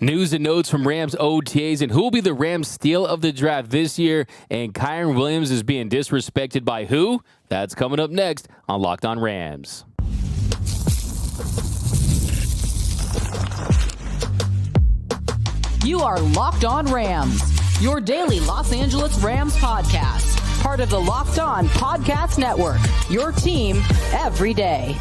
News and notes from Rams OTAs and who will be the Rams steal of the draft this year. And Kyren Williams is being disrespected by who? That's coming up next on Locked On Rams. You are Locked On Rams, your daily Los Angeles Rams podcast. Part of the Locked On Podcast Network, your team every day.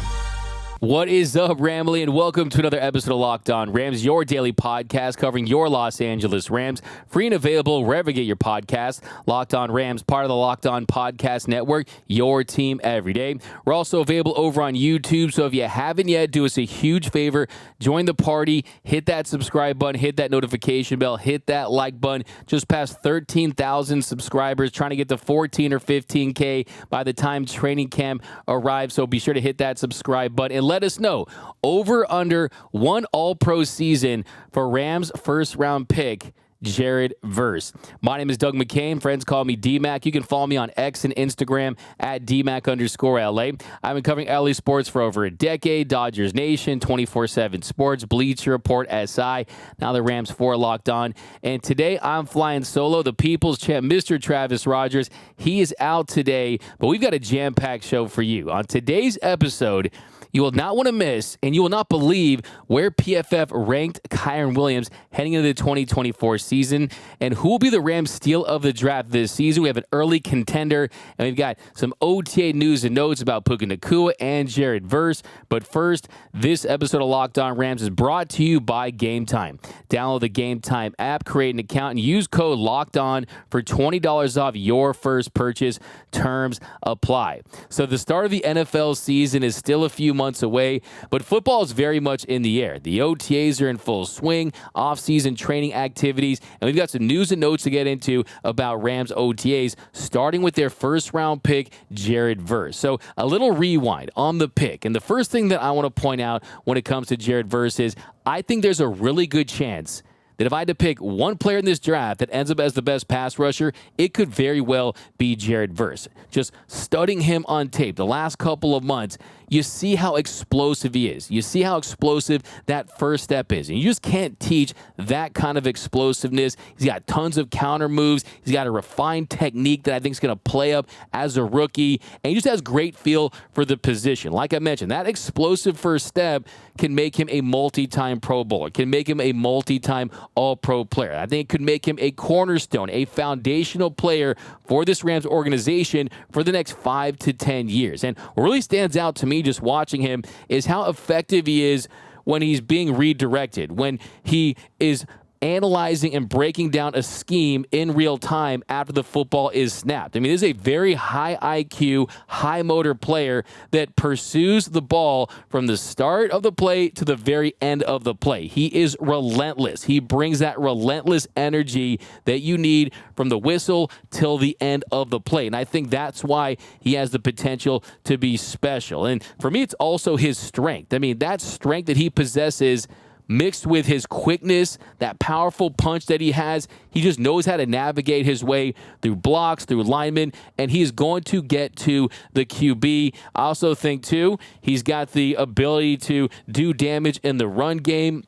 What is up, Ramley, and welcome to another episode of Locked On Rams, your daily podcast covering your Los Angeles Rams. Free and available wherever you get your podcasts. Locked On Rams, part of the Locked On Podcast Network, your team every day. We're also available over on YouTube, so if you haven't yet, do us a huge favor. Join the party. Hit that subscribe button. Hit that notification bell. Hit that like button. Just past 13,000 subscribers, trying to get to 14 or 15K by the time training camp arrives, so be sure to hit that subscribe button. And let us know, over under one All-Pro season for Rams first-round pick, Jared Verse. My name is Doug McCain. Friends call me D-Mac. You can follow me on X and Instagram at DMac_LA. I've been covering LA sports for over a decade. Dodgers Nation, 24/7 Sports, Bleacher Report, SI. Now the Rams 4 Locked On. And today I'm flying solo. The People's Champ, Mr. Travis Rogers. He is out today, but we've got a jam-packed show for you. On today's episode, you will not want to miss, and you will not believe where PFF ranked Kyren Williams heading into the 2024 season, and who will be the Rams steal of the draft this season. We have an early contender, and we've got some OTA news and notes about Puka Nacua and Jared Verse. But first, this episode of Locked On Rams is brought to you by Game Time. Download the Game Time app, create an account, and use code LOCKEDON for $20 off your first purchase. Terms apply. So the start of the NFL season is still a few months away, but football is very much in the air. The OTAs are in full swing, off-season training activities, and we've got some news and notes to get into about Rams OTAs, starting with their first-round pick, Jared Verse. So a little rewind on the pick, and the first thing that I want to point out when it comes to Jared Verse is I think there's a really good chance that if I had to pick one player in this draft that ends up as the best pass rusher, it could very well be Jared Verse. Just studying him on tape the last couple of months, you see how explosive he is. You see how explosive that first step is. And you just can't teach that kind of explosiveness. He's got tons of counter moves. He's got a refined technique that I think is going to play up as a rookie. And he just has great feel for the position. Like I mentioned, that explosive first step can make him a multi-time Pro Bowler, can make him a multi-time All-Pro player. I think it could make him a cornerstone, a foundational player for this Rams organization for the next 5 to 10 years. And what really stands out to me just watching him is how effective he is when he's being redirected, when he is analyzing and breaking down a scheme in real time after the football is snapped. I mean, this is a very high IQ, high motor player that pursues the ball from the start of the play to the very end of the play. He is relentless. He brings that relentless energy that you need from the whistle till the end of the play. And I think that's why he has the potential to be special. And for me, it's also his strength. I mean, that strength that he possesses mixed with his quickness, that powerful punch that he has, he just knows how to navigate his way through blocks, through linemen, and he is going to get to the QB. I also think, too, he's got the ability to do damage in the run game.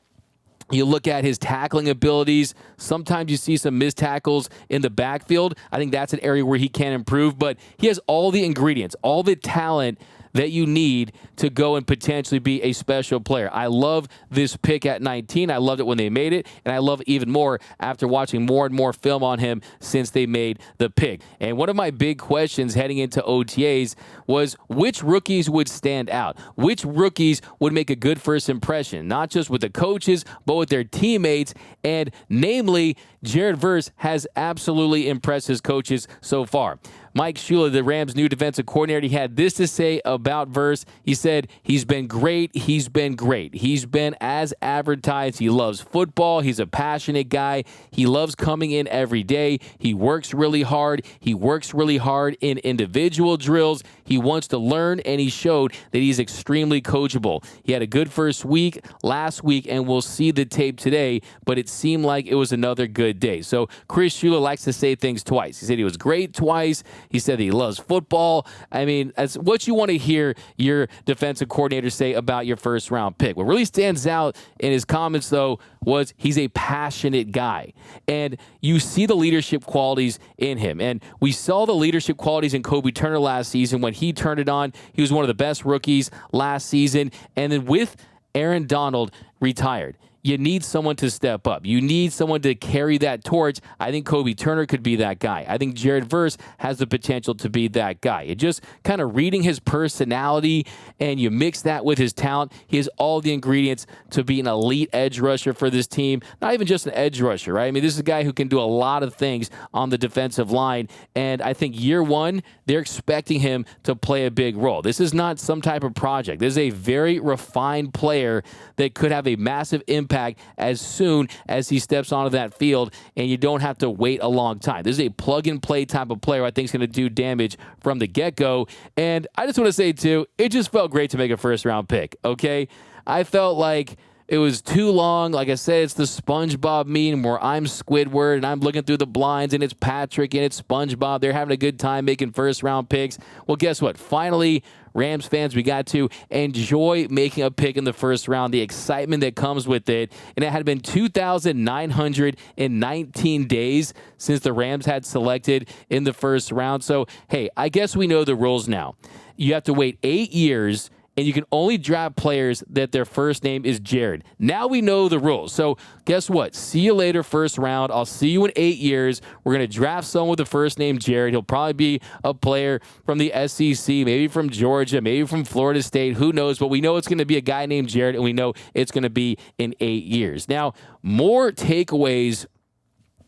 You look at his tackling abilities. Sometimes you see some missed tackles in the backfield. I think that's an area where he can improve, but he has all the ingredients, all the talent that you need to go and potentially be a special player. I love this pick at 19. I loved it when they made it, and I love it even more after watching more and more film on him since they made the pick. And one of my big questions heading into OTAs was which rookies would stand out? Which rookies would make a good first impression, not just with the coaches, but with their teammates, and namely, Jared Verse has absolutely impressed his coaches so far. Mike Shula, the Rams' new defensive coordinator, he had this to say about Verse. He said, he's been great. He's been great. He's been as advertised. He loves football. He's a passionate guy. He loves coming in every day. He works really hard. He works really hard in individual drills. He wants to learn, and he showed that he's extremely coachable. He had a good first week last week, and we'll see the tape today, but it seemed like it was another good day. So Chris Shula likes to say things twice. He said he was great twice. He said he loves football. I mean, that's what you want to hear your defensive coordinator say about your first-round pick. What really stands out in his comments, though, was he's a passionate guy. And you see the leadership qualities in him. And we saw the leadership qualities in Kobe Turner last season. When he turned it on, he was one of the best rookies last season. And then with Aaron Donald retired, you need someone to step up. You need someone to carry that torch. I think Kobe Turner could be that guy. I think Jared Verse has the potential to be that guy. It just kind of reading his personality and you mix that with his talent, he has all the ingredients to be an elite edge rusher for this team. Not even just an edge rusher, right? I mean, this is a guy who can do a lot of things on the defensive line. And I think year one, they're expecting him to play a big role. This is not some type of project. This is a very refined player that could have a massive impact as soon as he steps onto that field, and you don't have to wait a long time. This is a plug-and-play type of player I think is going to do damage from the get-go. And I just want to say, too, it just felt great to make a first-round pick, okay? I felt like it was too long. Like I said, it's the SpongeBob meme where I'm Squidward and I'm looking through the blinds and it's Patrick and it's SpongeBob. They're having a good time making first-round picks. Well, guess what? Finally, Rams fans, we got to enjoy making a pick in the first round, the excitement that comes with it. And it had been 2,919 days since the Rams had selected in the first round. So, hey, I guess we know the rules now. You have to wait 8 years, and you can only draft players that their first name is Jared. Now we know the rules. So guess what? See you later, first round. I'll see you in 8 years. We're going to draft someone with the first name Jared. He'll probably be a player from the SEC, maybe from Georgia, maybe from Florida State. Who knows? But we know it's going to be a guy named Jared, and we know it's going to be in 8 years. Now, more takeaways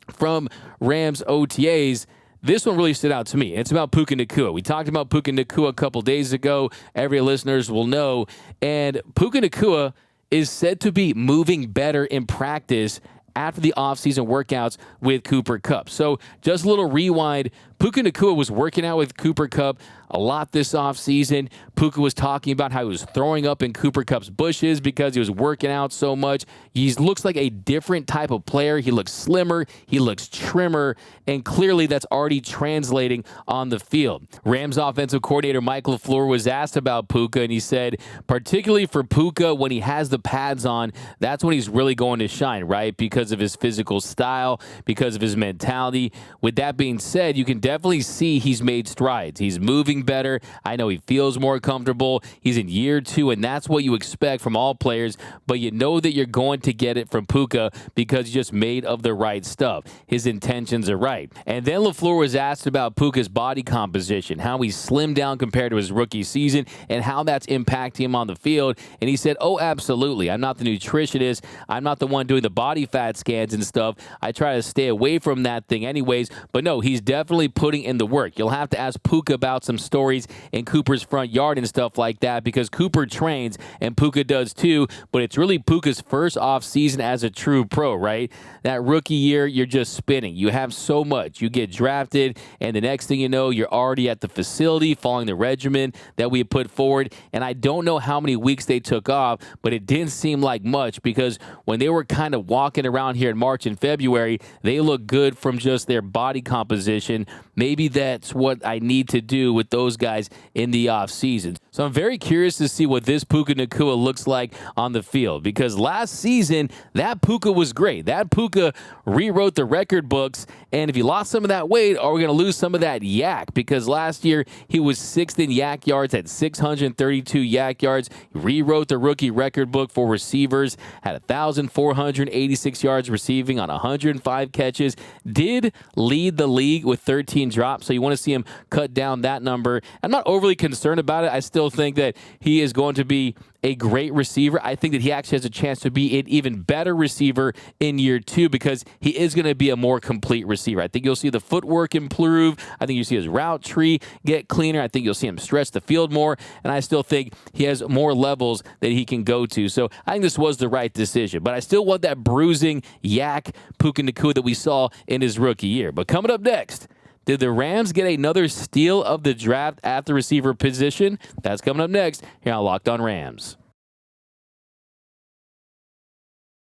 from Rams OTAs. This one really stood out to me. It's about Puka Nacua. We talked about Puka Nacua a couple days ago. Every listeners will know. And Puka Nacua is said to be moving better in practice after the offseason workouts with Cooper Kupp. So just a little rewind. Puka Nacua was working out with Cooper Kupp a lot this offseason. Puka was talking about how he was throwing up in Cooper Kupp's bushes because he was working out so much. He looks like a different type of player. He looks slimmer. He looks trimmer. And clearly that's already translating on the field. Rams offensive coordinator Mike LaFleur was asked about Puka, and he said, particularly for Puka, when he has the pads on, that's when he's really going to shine, right? Because of his physical style, because of his mentality. With that being said, you can definitely see he's made strides. He's moving better. I know he feels more comfortable. He's in year 2, and that's what you expect from all players, but you know that you're going to get it from Puka because he's just made of the right stuff. His intentions are right. And then LaFleur was asked about Puka's body composition, how he's slimmed down compared to his rookie season, and how that's impacting him on the field. And he said, oh, absolutely. I'm not the nutritionist. I'm not the one doing the body fat scans and stuff. I try to stay away from that thing anyways. But no, he's definitely putting in the work. You'll have to ask Puka about some stories in Cooper's front yard and stuff like that because Cooper trains and Puka does too, but it's really Puka's first off season as a true pro, right? That rookie year, you're just spinning. You have so much. You get drafted, and the next thing you know, you're already at the facility following the regimen that we put forward. And I don't know how many weeks they took off, but it didn't seem like much because when they were kind of walking around here in March and February, they looked good from just their body composition. Maybe that's what I need to do with those guys in the offseason. So I'm very curious to see what this Puka Nacua looks like on the field because last season, that Puka was great. That Puka rewrote the record books, and if he lost some of that weight, are we going to lose some of that yak? Because last year, he was 6th in yak yards at 632 yak yards. He rewrote the rookie record book for receivers, had 1,486 yards receiving on 105 catches, did lead the league with 13 drops, so you want to see him cut down that number. I'm not overly concerned about it. I still think that he is going to be a great receiver. I think that he actually has a chance to be an even better receiver in year 2 because he is going to be a more complete receiver. I think you'll see the footwork improve. I think you'll see his route tree get cleaner. I think you'll see him stretch the field more, and I still think he has more levels that he can go to. So I think this was the right decision, but I still want that bruising yak Puka Nacua that we saw in his rookie year. But coming up next, did the Rams get another steal of the draft at the receiver position? That's coming up next here on Locked On Rams.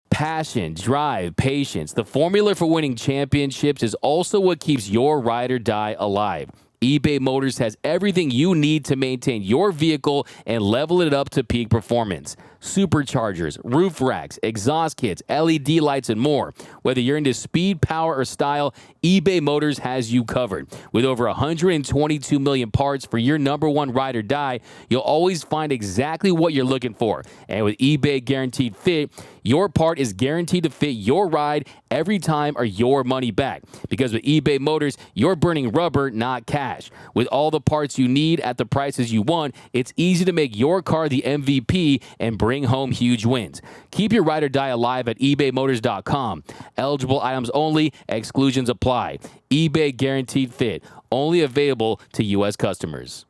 Passion, drive, patience. The formula for winning championships is also what keeps your ride or die alive. eBay Motors has everything you need to maintain your vehicle and level it up to peak performance. superchargers, roof racks, exhaust kits, LED lights, and more. Whether you're into speed, power, or style, eBay Motors has you covered. With over 122 million parts for your number one ride or die, you'll always find exactly what you're looking for. And with eBay Guaranteed Fit, your part is guaranteed to fit your ride every time or your money back. Because with eBay Motors, you're burning rubber, not cash. With all the parts you need at the prices you want, it's easy to make your car the MVP and bring home huge wins. Keep your ride or die alive at ebaymotors.com. Eligible items only, exclusions apply. eBay Guaranteed Fit, only available to U.S. customers.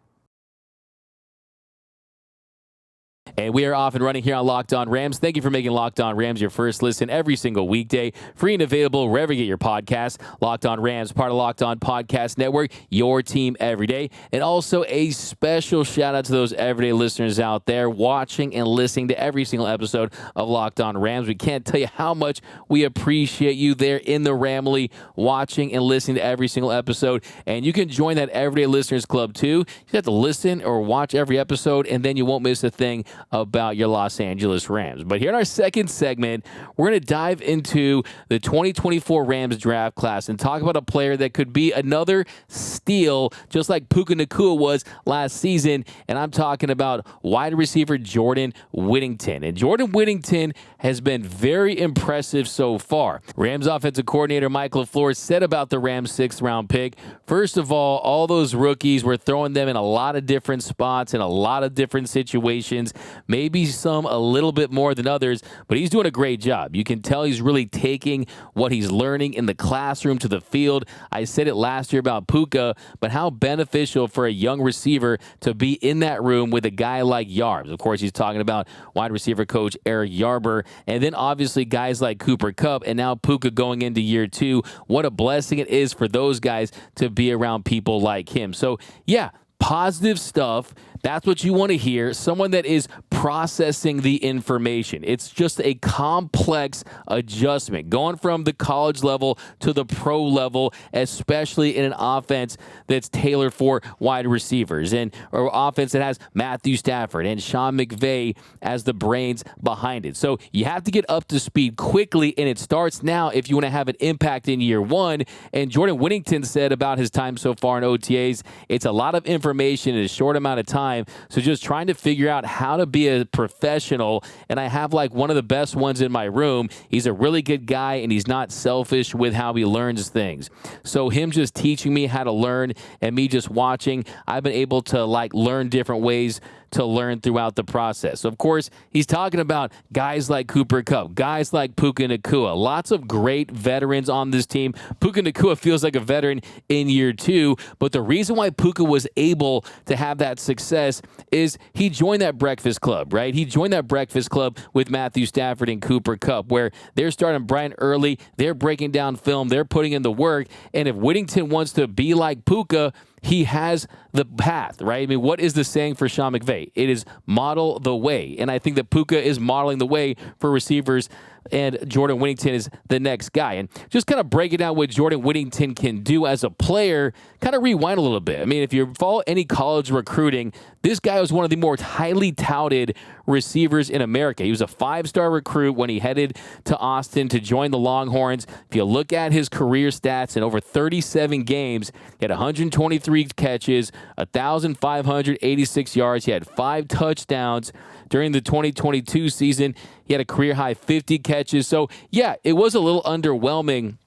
And we are off and running here on Locked On Rams. Thank you for making Locked On Rams your first listen every single weekday. Free and available wherever you get your podcasts. Locked On Rams, part of Locked On Podcast Network, your team every day. And also a special shout out to those everyday listeners out there watching and listening to every single episode of Locked On Rams. We can't tell you how much we appreciate you there in the Ramley watching and listening to every single episode. And you can join that Everyday Listeners Club too. You just have to listen or watch every episode, and then you won't miss a thing about your Los Angeles Rams. But here in our second segment, we're going to dive into the 2024 Rams draft class and talk about a player that could be another steal, just like Puka Nacua was last season. And I'm talking about wide receiver Jordan Whittington. And Jordan Whittington has been very impressive so far. Rams offensive coordinator Mike LaFleur said about the Rams' sixth-round pick, first of all those rookies, we're throwing them in a lot of different spots in a lot of different situations. Maybe some a little bit more than others, but he's doing a great job. You can tell he's really taking what he's learning in the classroom to the field. I said it last year about Puka, but how beneficial for a young receiver to be in that room with a guy like Yarbs. Of course, he's talking about wide receiver coach Eric Yarber, and then obviously guys like Cooper Kupp, and now Puka going into year two. What a blessing it is for those guys to be around people like him. So, yeah, positive stuff. That's what you want to hear. Someone that is processing the information. It's just a complex adjustment going from the college level to the pro level, especially in an offense that's tailored for wide receivers and or offense that has Matthew Stafford and Sean McVay as the brains behind it. So you have to get up to speed quickly, and it starts now if you want to have an impact in year one. And Jordan Whittington said about his time so far in OTAs, it's a lot of information in a short amount of time. So just trying to figure out how to be a professional, and I have like one of the best ones in my room. He's a really good guy, and he's not selfish with how he learns things. So him just teaching me how to learn and me just watching, I've been able to like learn different ways to learn throughout the process. So of course, he's talking about guys like Cooper Kupp, guys like Puka Nacua, lots of great veterans on this team. Puka Nacua feels like a veteran in year two, but the reason why Puka was able to have that success is he joined that breakfast club, right? He joined that breakfast club with Matthew Stafford and Cooper Kupp, where they're starting bright and early, they're breaking down film, they're putting in the work, and if Whittington wants to be like Puka, he has the path, right? I mean, what is the saying for Sean McVay? It is model the way. And I think that Puka is modeling the way for receivers, and Jordan Whittington is the next guy. And just kind of break it down what Jordan Whittington can do as a player, kind of rewind a little bit. I mean, if you follow any college recruiting, this guy was one of the more highly touted receivers in America. He was a five-star recruit when he headed to Austin to join the Longhorns. If you look at his career stats in over 37 games, he had 123 catches, 1,586 yards. He had 5 touchdowns. During the 2022 season, he had a career-high 50 catches. So, yeah, it was a little underwhelming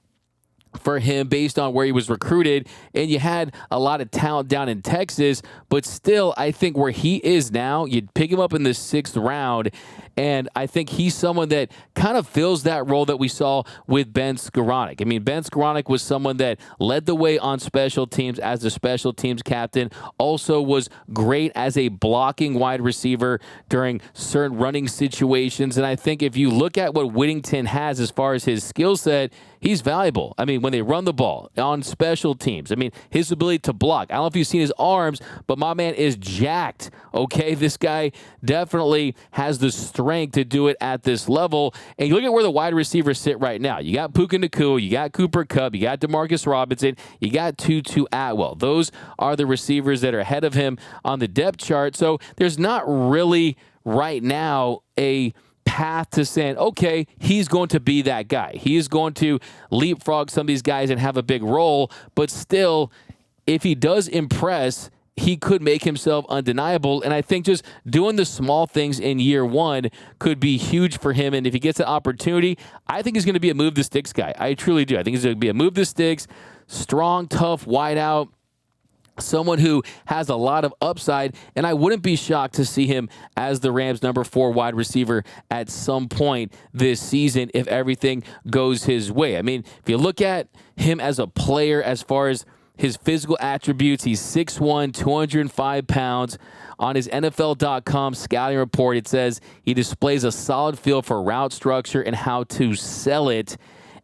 for him based on where he was recruited, and you had a lot of talent down in Texas, but still, I think where he is now, you'd pick him up in the 6th round, and I think he's someone that kind of fills that role that we saw with Ben Skoranek. I mean, Ben Skoranek was someone that led the way on special teams as the special teams captain, also was great as a blocking wide receiver during certain running situations, and I think if you look at what Whittington has as far as his skill set, he's valuable. I mean, when they run the ball on special teams, I mean, his ability to block. I don't know if you've seen his arms, but my man is jacked, okay? This guy definitely has the strength to do it at this level. And you look at where the wide receivers sit right now. You got Puka Nacua, you got Cooper Kupp, you got Demarcus Robinson, you got Tutu Atwell. Those are the receivers that are ahead of him on the depth chart. So there's not really right now a path to saying, okay, he's going to be that guy. He is going to leapfrog some of these guys and have a big role, but still, if he does impress, he could make himself undeniable. And I think just doing the small things in year one could be huge for him. And if he gets an opportunity, I think he's going to be a move the sticks guy. I truly do. I think he's going to be a move the sticks, strong, tough, wide out, someone who has a lot of upside, and I wouldn't be shocked to see him as the Rams' number 4 wide receiver at some point this season if everything goes his way. I mean, if you look at him as a player, as far as his physical attributes, he's 6'1", 205 pounds. On his NFL.com scouting report, it says he displays a solid feel for route structure and how to sell it.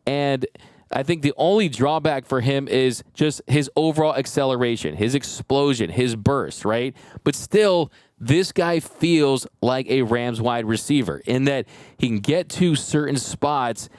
And I think the only drawback for him is just his overall acceleration, his explosion, his burst, right? But still, this guy feels like a Rams wide receiver in that he can get to certain spots,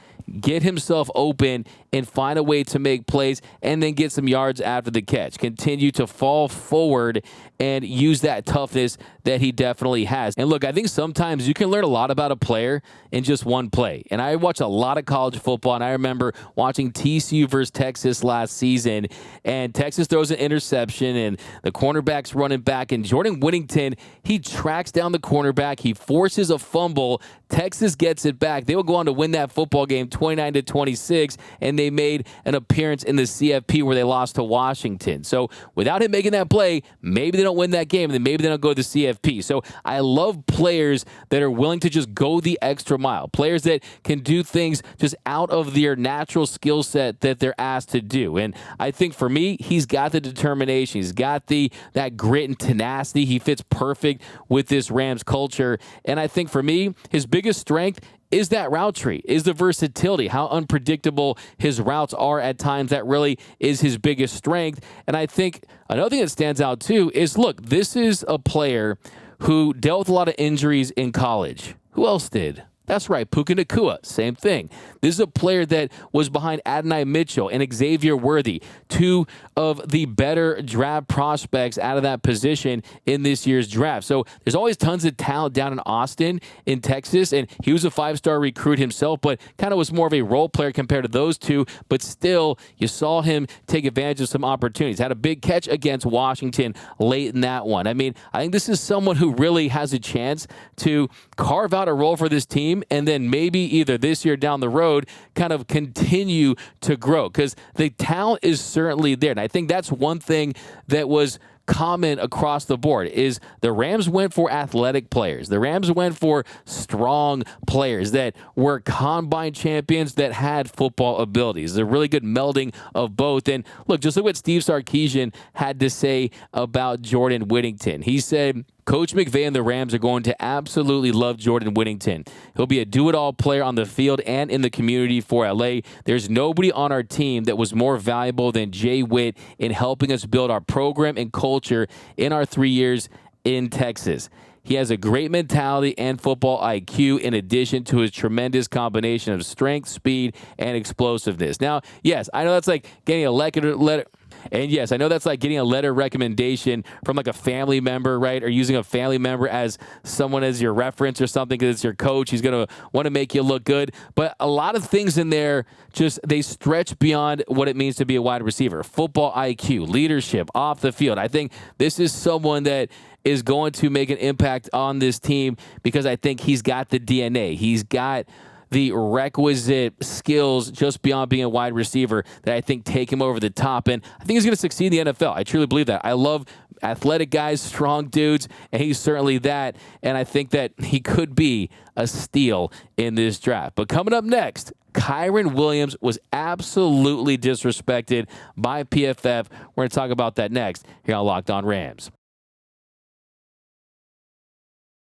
get himself open, and find a way to make plays and then get some yards after the catch. Continue to fall forward and use that toughness that he definitely has. And look, I think sometimes you can learn a lot about a player in just one play. And I watch a lot of college football, and I remember watching TCU versus Texas last season, and Texas throws an interception, and the cornerback's running back, and Jordan Whittington, he tracks down the cornerback. He forces a fumble. Texas gets it back. They will go on to win that football game 29-26, and they made an appearance in the CFP where they lost to Washington. So without him making that play, maybe they don't win that game, and then maybe they don't go to the CFP. So I love players that are willing to just go the extra mile, players that can do things just out of their natural skill set that they're asked to do. And I think for me, he's got the determination. He's got that grit and tenacity. He fits perfect with this Rams culture. And I think for me, his biggest strength is that route tree, is the versatility, how unpredictable his routes are at times. That really is his biggest strength. And I think another thing that stands out too is, look, this is a player who dealt with a lot of injuries in college. Who else did? That's right, Puka Nacua, same thing. This is a player that was behind Adonai Mitchell and Xavier Worthy, two of the better draft prospects out of that position in this year's draft. So there's always tons of talent down in Austin, in Texas, and he was a 5-star recruit himself, but kind of was more of a role player compared to those two. But still, you saw him take advantage of some opportunities. Had a big catch against Washington late in that one. I mean, I think this is someone who really has a chance to carve out a role for this team, and then maybe either this year down the road kind of continue to grow, because the talent is certainly there. And I think that's one thing that was common across the board is the Rams went for athletic players. The Rams went for strong players that were combine champions that had football abilities. A really good melding of both. And look, just look what Steve Sarkisian had to say about Jordan Whittington. He said, Coach McVay and the Rams are going to absolutely love Jordan Whittington. He'll be a do-it-all player on the field and in the community for LA. There's nobody on our team that was more valuable than Jay Witt in helping us build our program and culture in our 3 years in Texas. He has a great mentality and football IQ in addition to his tremendous combination of strength, speed, and explosiveness. Now, yes, I know that's like getting a letter. And yes, I know that's like getting a letter recommendation from like a family member, right? Or using a family member as someone as your reference or something because it's your coach. He's going to want to make you look good. But a lot of things in there, just they stretch beyond what it means to be a wide receiver. Football IQ, leadership, off the field. I think this is someone that is going to make an impact on this team because I think he's got the DNA. He's got the requisite skills just beyond being a wide receiver that I think take him over the top. And I think he's going to succeed in the NFL. I truly believe that. I love athletic guys, strong dudes, and he's certainly that. And I think that he could be a steal in this draft. But coming up next, Kyren Williams was absolutely disrespected by PFF. We're going to talk about that next here on Locked On Rams.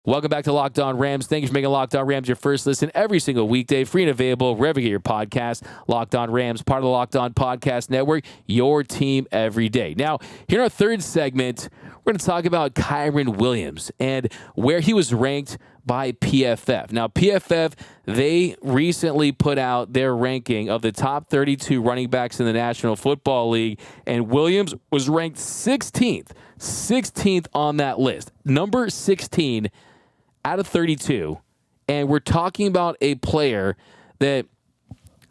Welcome back to Locked On Rams. Thank you for making Locked On Rams your first listen every single weekday, free and available wherever you get your podcast. Locked On Rams, part of the Locked On Podcast Network, your team every day. Now, here in our third segment, we're going to talk about Kyren Williams and where he was ranked by PFF. Now, PFF, they recently put out their ranking of the top 32 running backs in the National Football League, and Williams was ranked 16th on that list. Number 16 out of 32, and we're talking about a player that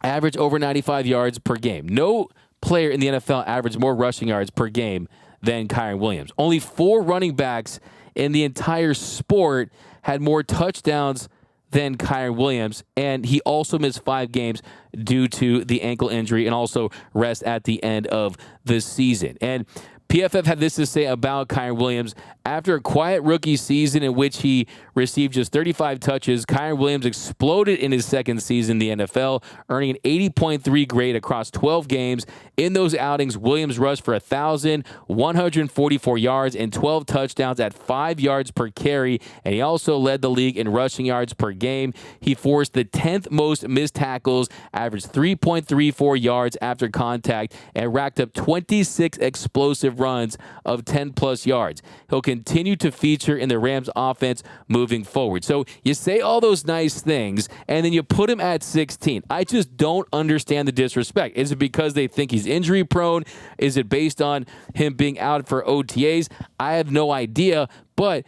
averaged over 95 yards per game. No player in the NFL averaged more rushing yards per game than Kyren Williams. Only 4 running backs in the entire sport had more touchdowns than Kyren Williams, and he also missed 5 games due to the ankle injury and also rest at the end of the season. And PFF had this to say about Kyren Williams. After a quiet rookie season in which he received just 35 touches, Kyren Williams exploded in his second season in the NFL, earning an 80.3 grade across 12 games. In those outings, Williams rushed for 1,144 yards and 12 touchdowns at 5 yards per carry, and he also led the league in rushing yards per game. He forced the 10th most missed tackles, averaged 3.34 yards after contact, and racked up 26 explosive runs of 10-plus yards. He'll continue to feature in the Rams offense moving forward. So you say all those nice things, and then you put him at 16. I just don't understand the disrespect. Is it because they think he's injury prone? Is it based on him being out for OTAs? I have no idea, but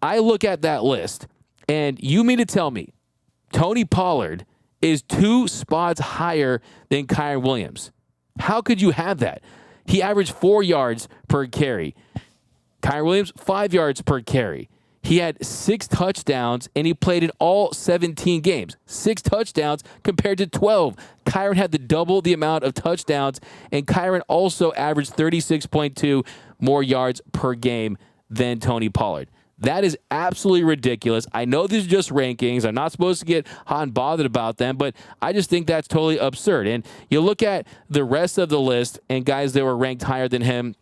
I look at that list, and you mean to tell me Tony Pollard is 2 spots higher than Kyren Williams? How could you have that? He averaged 4 yards per carry. Kyren Williams, 5 yards per carry. He had 6 touchdowns, and he played in all 17 games. 6 touchdowns compared to 12. Kyren had double the amount of touchdowns, and Kyren also averaged 36.2 more yards per game than Tony Pollard. That is absolutely ridiculous. I know these are just rankings. I'm not supposed to get hot and bothered about them, but I just think that's totally absurd. And you look at the rest of the list and guys that were ranked higher than him.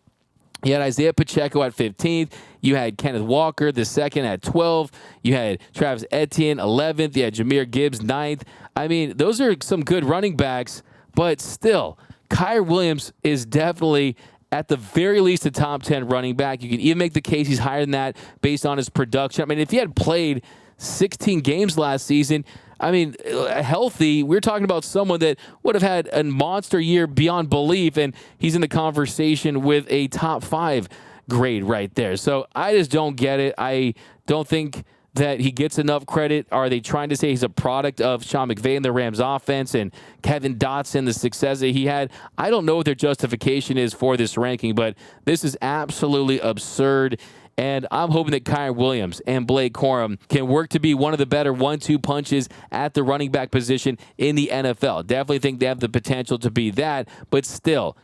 You had Isaiah Pacheco at 15th. You had Kenneth Walker, the second, at 12. You had Travis Etienne, 11th. You had Jahmyr Gibbs, 9th. I mean, those are some good running backs, but still, Kyren Williams is definitely at the very least a top 10 running back. You can even make the case he's higher than that based on his production. I mean, if he had played 16 games last season, I mean, healthy, we're talking about someone that would have had a monster year beyond belief, and he's in the conversation with a top 5 grade right there. So I just don't get it. I don't think that he gets enough credit. Are they trying to say he's a product of Sean McVay and the Rams offense and Kevin Dotson, the success that he had? I don't know what their justification is for this ranking, but this is absolutely absurd. And I'm hoping that Kyren Williams and Blake Corum can work to be one of the better 1-2 punches at the running back position in the NFL. Definitely think they have the potential to be that, but still,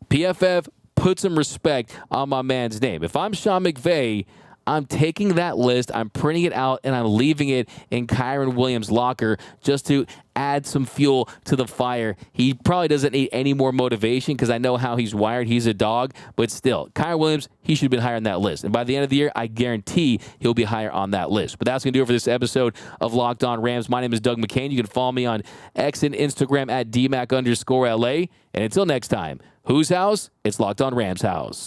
PFF, put some respect on my man's name. If I'm Sean McVay, I'm taking that list, I'm printing it out, and I'm leaving it in Kyren Williams' locker just to add some fuel to the fire. He probably doesn't need any more motivation because I know how he's wired. He's a dog, but still, Kyren Williams, he should have been higher on that list. And by the end of the year, I guarantee he'll be higher on that list. But that's going to do it for this episode of Locked On Rams. My name is Doug McCain. You can follow me on X and Instagram at DMAC_LA. And until next time, whose house? It's Locked On Rams house.